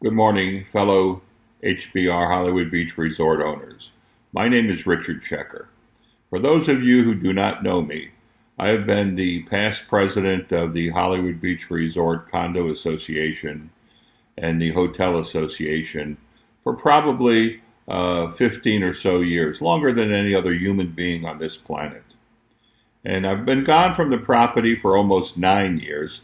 Good morning, fellow HBR Hollywood Beach Resort owners. My name is Richard Checker. For those of you who do not know me, I have been the past president of the Hollywood Beach Resort Condo Association and the Hotel Association for probably 15 or so years, longer than any other human being on this planet. And I've been gone from the property for almost 9 years.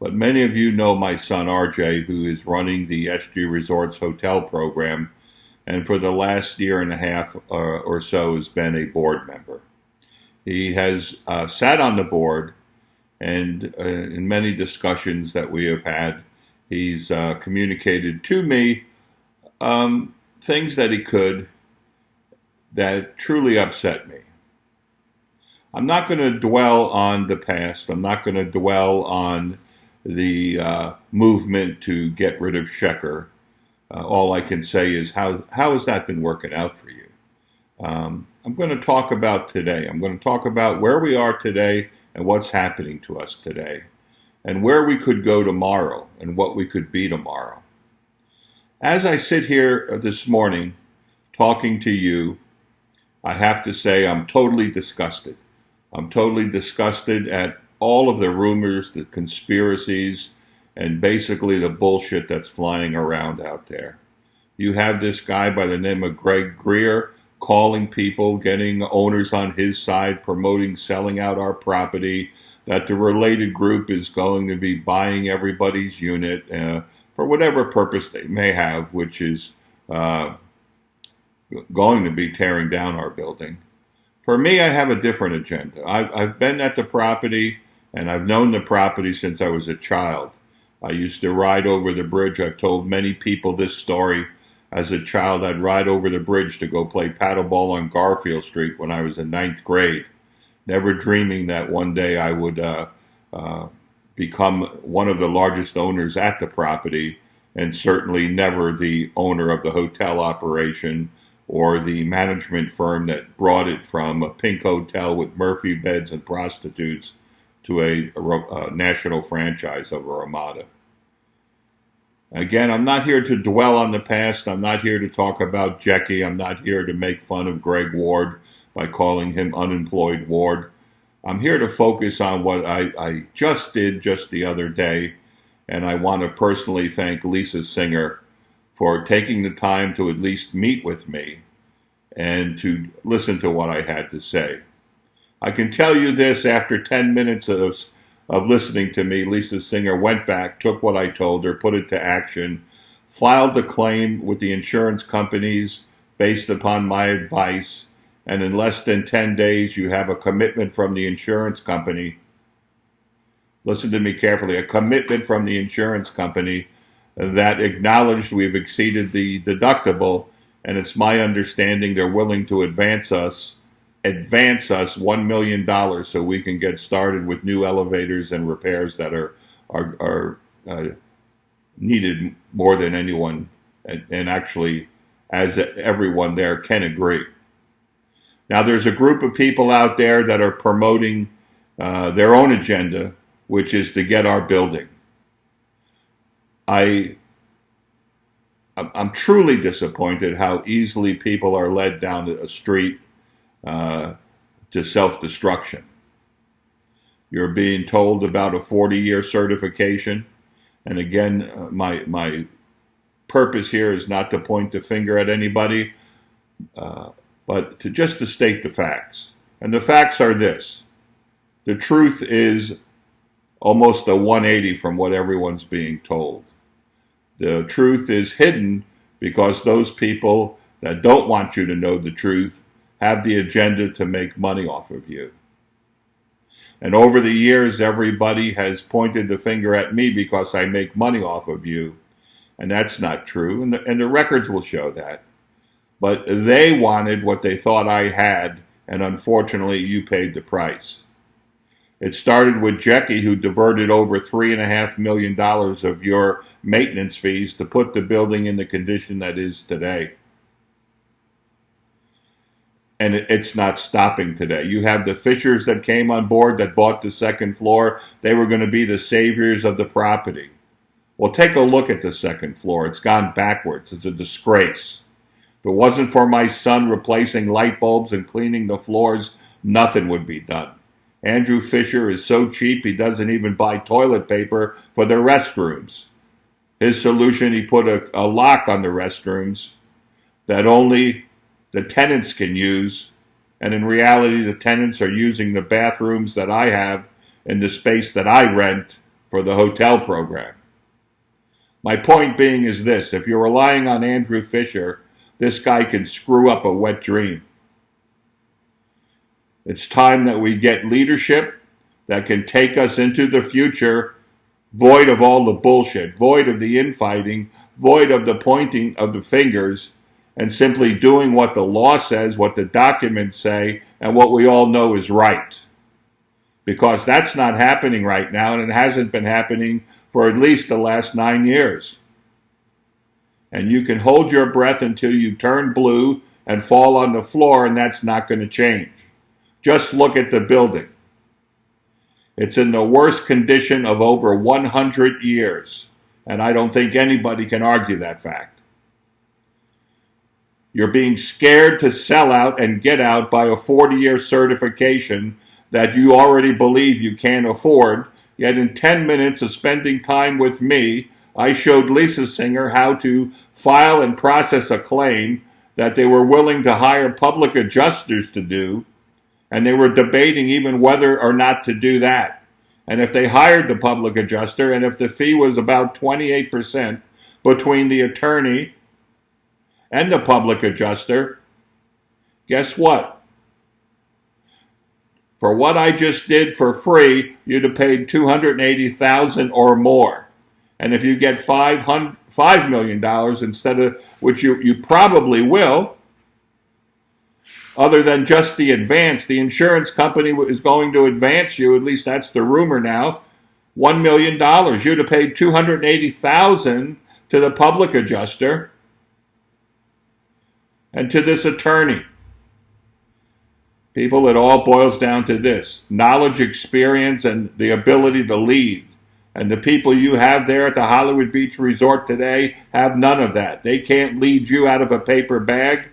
But many of you know my son RJ, who is running the SG Resorts hotel program, and for the last year and a half or so has been a board member. He has sat on the board, and in many discussions that we have had, he's communicated to me things that he could that truly upset me. I'm not going to dwell on the past. I'm not going to dwell on the movement to get rid of Checker. All I can say is how has that been working out for you? I'm going to talk about today. I'm going to talk about where we are today and what's happening to us today, and where we could go tomorrow and what we could be tomorrow. As I sit here this morning talking to you, I have to say I'm totally disgusted. I'm totally disgusted at all of the rumors, the conspiracies, and basically the bullshit that's flying around out there. You have this guy by the name of Greg Greer calling people, getting owners on his side, promoting selling out our property, that the related group is going to be buying everybody's unit for whatever purpose they may have, which is going to be tearing down our building. For me, I have a different agenda. I've been at the property, and I've known the property since I was a child. I used to ride over the bridge. I've told many people this story. As a child, I'd ride over the bridge to go play paddleball on Garfield Street when I was in 9th grade, never dreaming that one day I would become one of the largest owners at the property, and certainly never the owner of the hotel operation or the management firm that brought it from a pink hotel with Murphy beds and prostitutes to a national franchise of a Ramada. Again, I'm not here to dwell on the past. I'm not here to talk about Jackie. I'm not here to make fun of Greg Ward by calling him unemployed Ward. I'm here to focus on what I just did just the other day, and I want to personally thank Lisa Singer for taking the time to at least meet with me and to listen to what I had to say. I can tell you this, after 10 minutes of listening to me, Lisa Singer went back, took what I told her, put it to action, filed the claim with the insurance companies based upon my advice, and in less than 10 days you have a commitment from the insurance company. Listen to me carefully, a commitment from the insurance company that acknowledged we've exceeded the deductible, and it's my understanding they're willing to advance us $1 million so we can get started with new elevators and repairs that are needed more than anyone, and actually, as everyone there can agree. Now, there's a group of people out there that are promoting their own agenda, which is to get our building. I'm truly disappointed how easily people are led down a street to self-destruction. You're being told about a 40-year certification, and again, my purpose here is not to point the finger at anybody, but to state the facts. And the facts are this: the truth is almost a 180 from what everyone's being told. The truth is hidden because those people that don't want you to know the truth have the agenda to make money off of you. And over the years, everybody has pointed the finger at me because I make money off of you. And that's not true. And the records will show that. But they wanted what they thought I had, and unfortunately, you paid the price. It started with Jackie, who diverted over $3.5 million of your maintenance fees to put the building in the condition that is today. And it's not stopping today. You have the Fishers that came on board that bought the second floor. They were going to be the saviors of the property. Well, take a look at the second floor. It's gone backwards. It's a disgrace. If it wasn't for my son replacing light bulbs and cleaning the floors, nothing would be done. Andrew Fisher is so cheap he doesn't even buy toilet paper for the restrooms. His solution, he put a lock on the restrooms that only the tenants can use, and in reality the tenants are using the bathrooms that I have in the space that I rent for the hotel program. My point being is this: if you're relying on Andrew Fisher, this guy can screw up a wet dream. It's time that we get leadership that can take us into the future, void of all the bullshit, void of the infighting, void of the pointing of the fingers, and simply doing what the law says, what the documents say, and what we all know is right. Because that's not happening right now, and it hasn't been happening for at least the last 9 years. And you can hold your breath until you turn blue and fall on the floor, and that's not going to change. Just look at the building. It's in the worst condition of over 100 years, and I don't think anybody can argue that fact. You're being scared to sell out and get out by a 40-year certification that you already believe you can't afford, yet in 10 minutes of spending time with me, I showed Lisa Singer how to file and process a claim that they were willing to hire public adjusters to do, and they were debating even whether or not to do that. And if they hired the public adjuster, and if the fee was about 28% between the attorney and the public adjuster, guess what? For what I just did for free, you'd have paid $280,000 or more. And if you get $5 million instead of, which you probably will, other than just the advance, the insurance company is going to advance you, at least that's the rumor now, $1 million. You'd have paid $280,000 to the public adjuster and to this attorney. People, it all boils down to this: knowledge, experience, and the ability to lead. And the people you have there at the Hollywood Beach Resort today have none of that. They can't lead you out of a paper bag.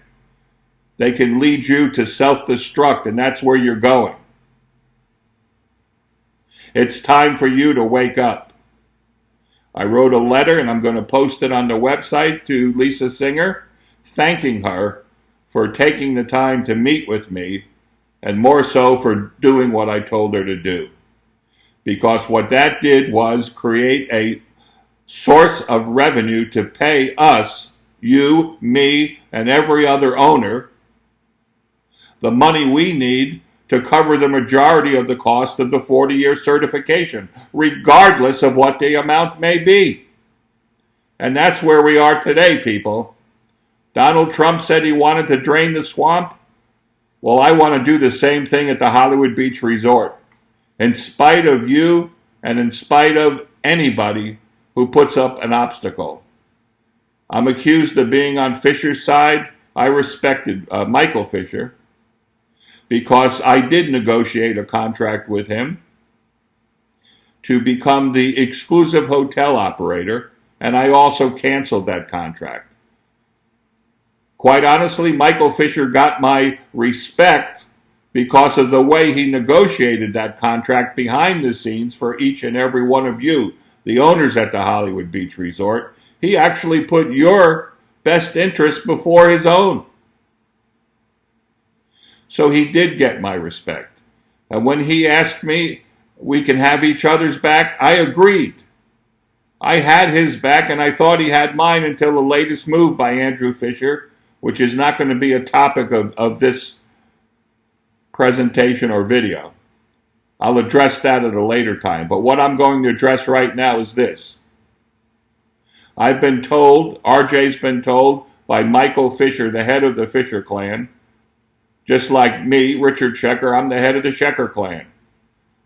They can lead you to self-destruct, and that's where you're going. It's time for you to wake up. I wrote a letter, and I'm going to post it on the website, to Lisa Singer, thanking her for taking the time to meet with me, and more so for doing what I told her to do. Because what that did was create a source of revenue to pay us, you, me, and every other owner, the money we need to cover the majority of the cost of the 40-year certification, regardless of what the amount may be. And that's where we are today, people. Donald Trump said he wanted to drain the swamp. Well, I want to do the same thing at the Hollywood Beach Resort. In spite of you and in spite of anybody who puts up an obstacle. I'm accused of being on Fisher's side. I respected Michael Fisher because I did negotiate a contract with him to become the exclusive hotel operator, and I also canceled that contract. Quite honestly, Michael Fisher got my respect because of the way he negotiated that contract behind the scenes for each and every one of you, the owners at the Hollywood Beach Resort. He actually put your best interest before his own. So he did get my respect. And when he asked me, we can have each other's back, I agreed. I had his back, and I thought he had mine until the latest move by Andrew Fisher, which is not going to be a topic of this presentation or video. I'll address that at a later time. But what I'm going to address right now is this. I've been told, RJ's been told by Michael Fisher, the head of the Fisher clan, just like me, Richard Shecker, I'm the head of the Shecker clan.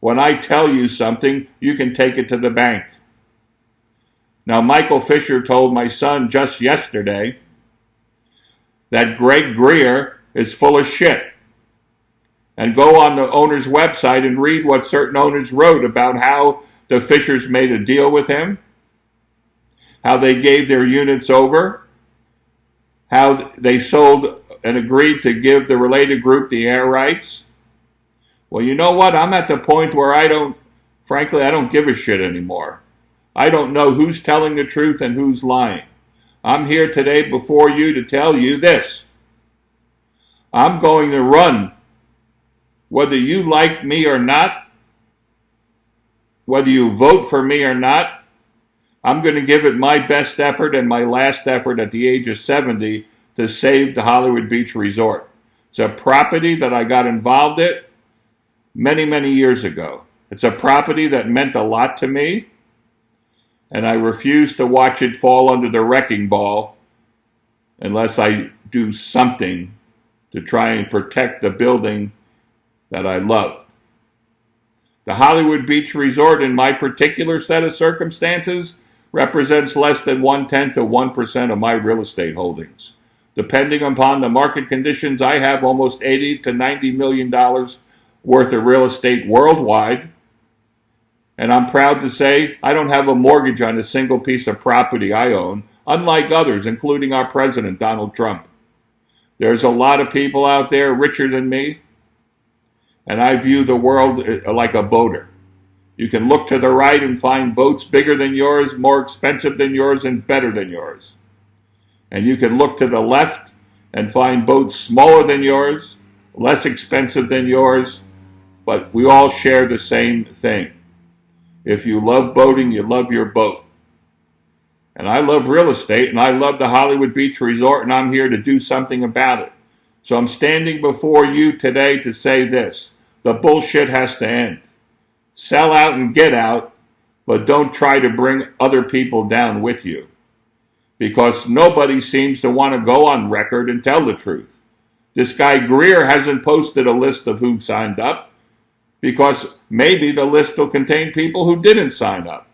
When I tell you something, you can take it to the bank. Now, Michael Fisher told my son just yesterday that Greg Greer is full of shit. And go on the owner's website and read what certain owners wrote about how the Fishers made a deal with him. how they gave their units over, how they sold and agreed to give the related group the air rights. Well, you know what? I'm at the point where I don't give a shit anymore. I don't know who's telling the truth and who's lying. I'm here today before you to tell you this. I'm going to run, whether you like me or not, whether you vote for me or not. I'm going to give it my best effort and my last effort at the age of 70 to save the Hollywood Beach Resort. It's a property that I got involved in many, many years ago. It's a property that meant a lot to me, and I refuse to watch it fall under the wrecking ball unless I do something to try and protect the building that I love. The Hollywood Beach Resort, in my particular set of circumstances, represents less than 1/10 of 1% of my real estate holdings. Depending upon the market conditions, I have almost $80 to $90 million worth of real estate worldwide. And I'm proud to say I don't have a mortgage on a single piece of property I own, unlike others, including our president, Donald Trump. There's a lot of people out there richer than me, and I view the world like a boater. You can look to the right and find boats bigger than yours, more expensive than yours, and better than yours. And you can look to the left and find boats smaller than yours, less expensive than yours, but we all share the same thing. If you love boating, you love your boat. And I love real estate, and I love the Hollywood Beach Resort, and I'm here to do something about it. So I'm standing before you today to say this: the bullshit has to end. Sell out and get out, but don't try to bring other people down with you. Because nobody seems to want to go on record and tell the truth. This guy Greer hasn't posted a list of who signed up, because maybe the list will contain people who didn't sign up.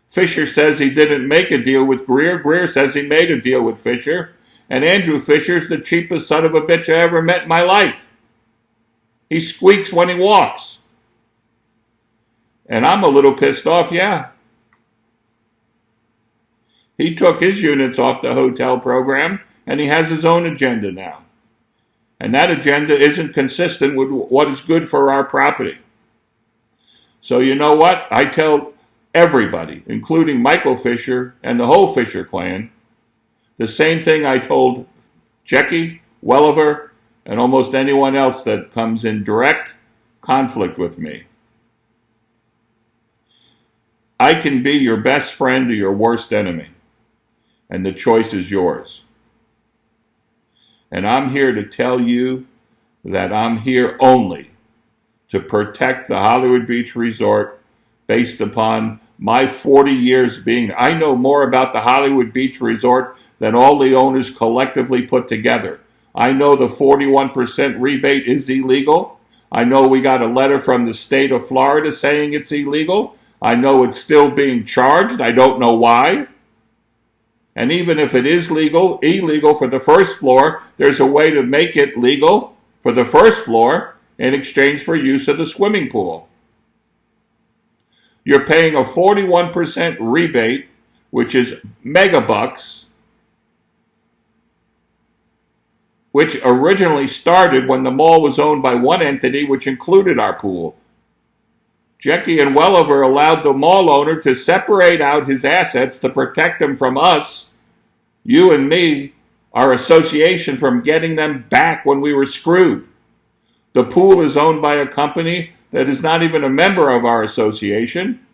Fisher says he didn't make a deal with Greer. Greer says he made a deal with Fisher. And Andrew Fisher's the cheapest son of a bitch I ever met in my life. He squeaks when he walks. And I'm a little pissed off, yeah. He took his units off the hotel program, and he has his own agenda now. And that agenda isn't consistent with what is good for our property. So you know what? I tell everybody, including Michael Fisher and the whole Fisher clan, the same thing I told Jackie, Welliver, and almost anyone else that comes in direct conflict with me. I can be your best friend or your worst enemy, and the choice is yours. And I'm here to tell you that I'm here only to protect the Hollywood Beach Resort based upon my 40 years being. I know more about the Hollywood Beach Resort than all the owners collectively put together. I know the 41% rebate is illegal. I know we got a letter from the state of Florida saying it's illegal. I know it's still being charged. I don't know why. And even if it is illegal for the first floor, there's a way to make it legal for the first floor in exchange for use of the swimming pool. You're paying a 41% rebate, which is megabucks, which originally started when the mall was owned by one entity, which included our pool. Jackie and Welliver allowed the mall owner to separate out his assets to protect them from us, you and me, our association, from getting them back when we were screwed. The pool is owned by a company that is not even a member of our association,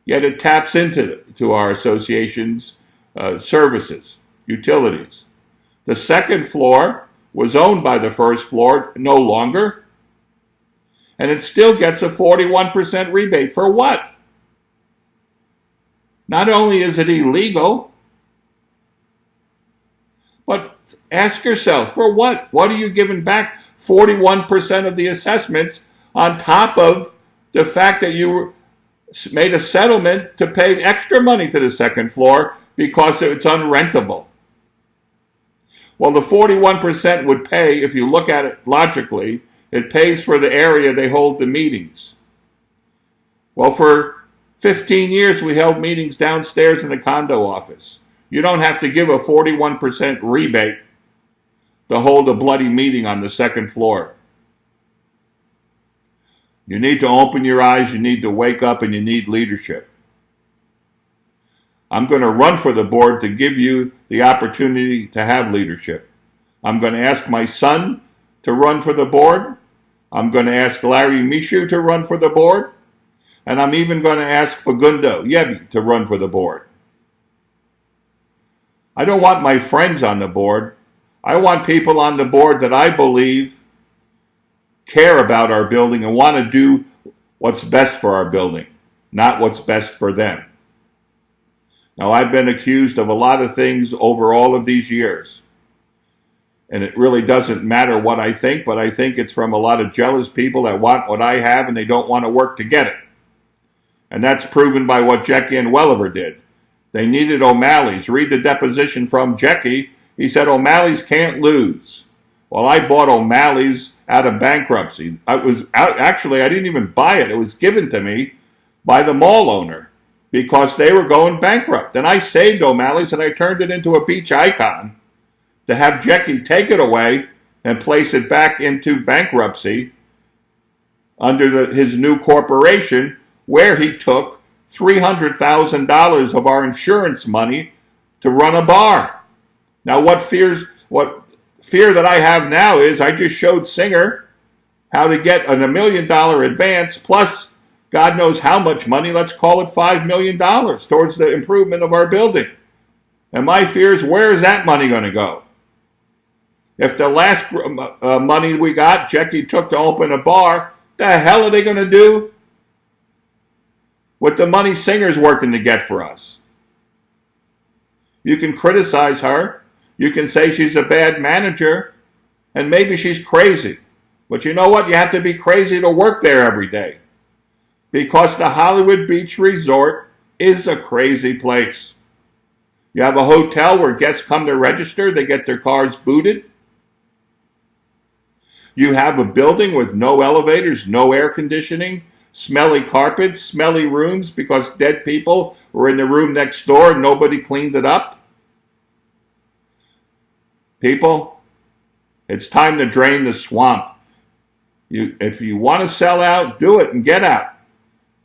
yet it taps into our association's services, utilities. The second floor was owned by the first floor, no longer, and it still gets a 41% rebate. For what? Not only is it illegal, but ask yourself, for what? What are you giving back 41% of the assessments on top of the fact that you made a settlement to pay extra money to the second floor because it's unrentable? Well, the 41% would pay, if you look at it logically, it pays for the area they hold the meetings. Well, for 15 years we held meetings downstairs in the condo office. You don't have to give a 41% rebate to hold a bloody meeting on the second floor. You need to open your eyes, you need to wake up, and you need leadership. I'm going to run for the board to give you the opportunity to have leadership. I'm going to ask my son to run for the board. I'm going to ask Larry Mishu to run for the board. And I'm even going to ask Fagundo Yebi to run for the board. I don't want my friends on the board. I want people on the board that I believe care about our building and want to do what's best for our building, not what's best for them. Now, I've been accused of a lot of things over all of these years. And it really doesn't matter what I think, but I think it's from a lot of jealous people that want what I have and they don't want to work to get it. And that's proven by what Jecky and Welliver did. They needed O'Malley's. Read the deposition from Jecky. He said O'Malley's can't lose. Well, I bought O'Malley's out of bankruptcy. Actually, I didn't even buy it. It was given to me by the mall owner because they were going bankrupt. And I saved O'Malley's and I turned it into a beach icon to have Jecky take it away and place it back into bankruptcy under his new corporation, where he took $300,000 of our insurance money to run a bar. Now, what fear that I have now is I just showed Singer how to get a $1 million advance plus God knows how much money, let's call it $5 million towards the improvement of our building. And my fear is, where is that money going to go? If the last money we got, Jecky took to open a bar, the hell are they going to do with the money Singer's working to get for us? You can criticize her. You can say she's a bad manager, and maybe she's crazy. But you know what? You have to be crazy to work there every day. Because the Hollywood Beach Resort is a crazy place. You have a hotel where guests come to register, they get their cars booted. You have a building with no elevators, no air conditioning, smelly carpets, smelly rooms because dead people were in the room next door and nobody cleaned it up. People, it's time to drain the swamp. If you want to sell out, do it and get out.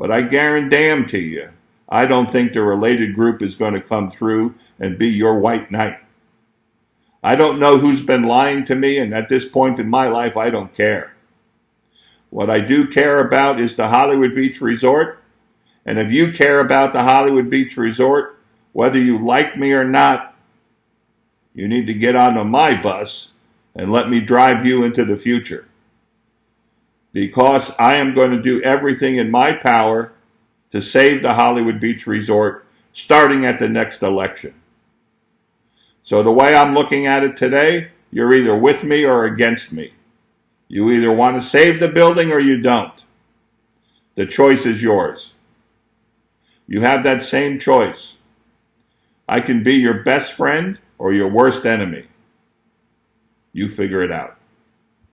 But I guarantee you, I don't think the related group is going to come through and be your white knight. I don't know who's been lying to me, and at this point in my life, I don't care. What I do care about is the Hollywood Beach Resort, and if you care about the Hollywood Beach Resort, whether you like me or not, you need to get onto my bus and let me drive you into the future. Because I am going to do everything in my power to save the Hollywood Beach Resort, starting at the next election. So the way I'm looking at it today, you're either with me or against me. You either want to save the building or you don't. The choice is yours. You have that same choice. I can be your best friend or your worst enemy. You figure it out.